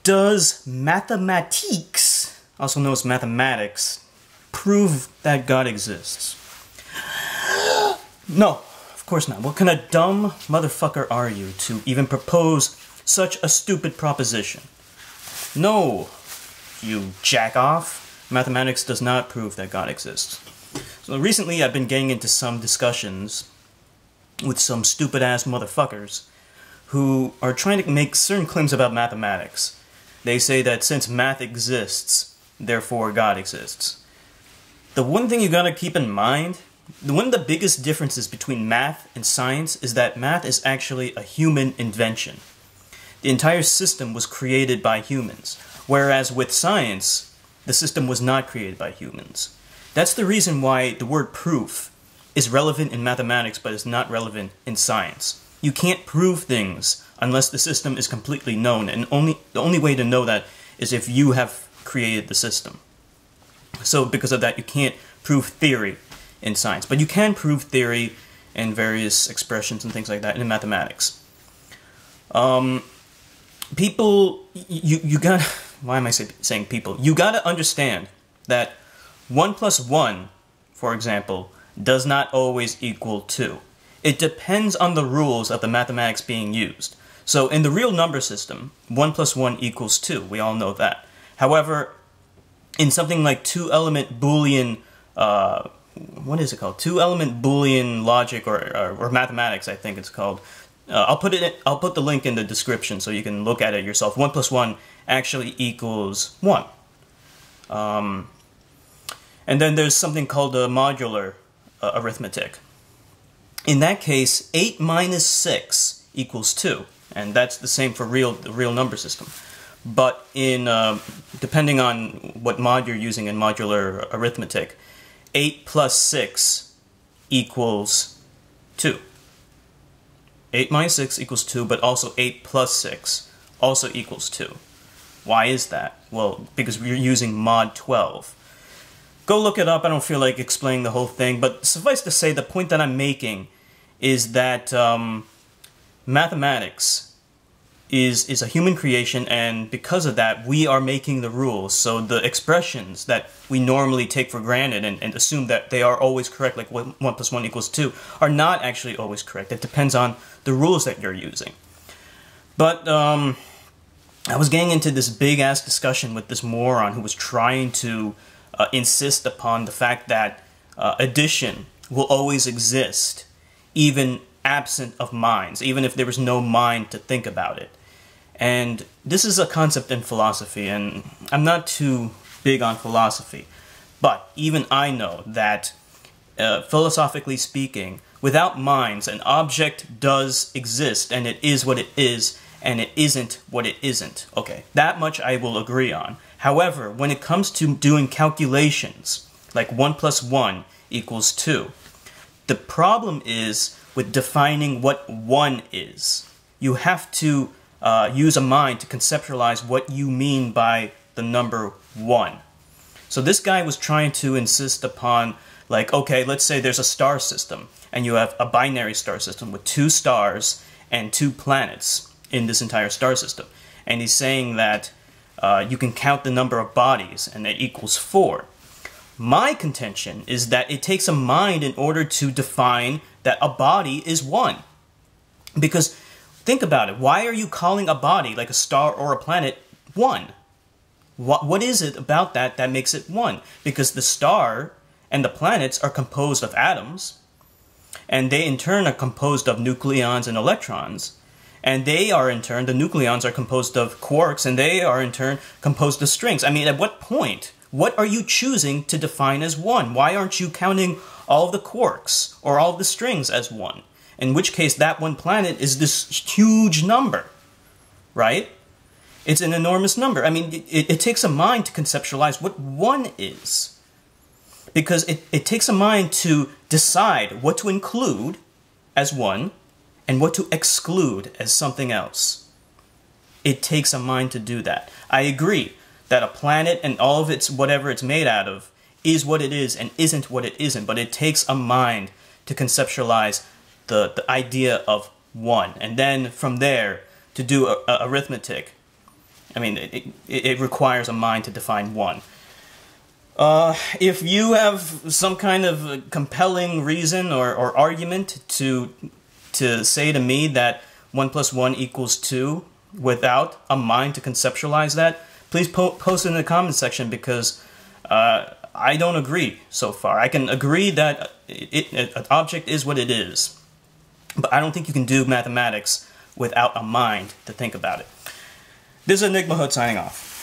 Does mathematics, also known as mathematics, prove that God exists? No, of course not. What kind of dumb motherfucker are you to even propose such a stupid proposition? No, you jack off. Mathematics does not prove that God exists. So recently I've been getting into some discussions with some stupid-ass motherfuckers who are trying to make certain claims about mathematics. They say that since math exists, therefore God exists. The one thing you gotta keep in mind, one of the biggest differences between math and science is that math is actually a human invention. The entire system was created by humans, whereas with science, the system was not created by humans. That's the reason why the word proof is relevant in mathematics but is not relevant in science. You can't prove things unless the system is completely known, and the only way to know that is if you have created the system. So because of that, you can't prove theory in science, but you can prove theory and various expressions and things like that in mathematics. People, you gotta, why am I saying people? You gotta understand that 1 plus 1, for example, does not always equal 2. It depends on the rules of the mathematics being used. So in the real number system, 1 plus 1 equals 2. We all know that. However, in something like two-element Boolean, what is it called? Two-element Boolean logic or mathematics, I think it's called. I'll put the link in the description so you can look at it yourself. 1 plus 1 actually equals 1. And then there's something called a modular arithmetic. In that case, 8 minus 6 equals 2, and that's the same for the real number system. But in depending on what mod you're using in modular arithmetic, 8 plus 6 equals 2. 8 minus 6 equals 2, but also 8 plus 6 also equals 2. Why is that? Well, because we're using mod 12. Go look it up. I don't feel like explaining the whole thing, but suffice to say, the point that I'm making is that mathematics is a human creation, and because of that, we are making the rules. So the expressions that we normally take for granted and assume that they are always correct, like 1 plus 1 equals 2, are not actually always correct. It depends on the rules that you're using. But I was getting into this big-ass discussion with this moron who was trying to insist upon the fact that addition will always exist, even absent of minds, even if there was no mind to think about it. And this is a concept in philosophy, and I'm not too big on philosophy, but even I know that philosophically speaking, without minds, an object does exist, and it is what it is, and it isn't what it isn't. Okay, that much I will agree on. However, when it comes to doing calculations, like 1 plus 1 equals 2, the problem is with defining what 1 is. You have to use a mind to conceptualize what you mean by the number 1. So this guy was trying to insist upon, like, okay, let's say there's a star system, and you have a binary star system with 2 stars and 2 planets in this entire star system. And he's saying that you can count the number of bodies, and it equals 4. My contention is that it takes a mind in order to define that a body is 1. Because, think about it, why are you calling a body, like a star or a planet, 1? What is it about that that makes it 1? Because the star and the planets are composed of atoms, and they in turn are composed of nucleons and electrons. And they are in turn, the nucleons are composed of quarks, and they are in turn composed of strings. I mean, at what point? What are you choosing to define as 1? Why aren't you counting all of the quarks or all of the strings as 1? In which case, that one planet is this huge number, right? It's an enormous number. I mean, it takes a mind to conceptualize what 1 is. Because it takes a mind to decide what to include as 1 and what to exclude as something else. It takes a mind to do that. I agree that a planet and all of its whatever it's made out of is what it is and isn't what it isn't, but it takes a mind to conceptualize the idea of 1, and then from there to do arithmetic I mean, it requires a mind to define 1. If you have some kind of compelling reason or argument to say to me that 1 plus 1 equals 2 without a mind to conceptualize that, please post it in the comment section, because I don't agree so far. I can agree that an object is what it is, but I don't think you can do mathematics without a mind to think about it. This is Enigma Hood signing off.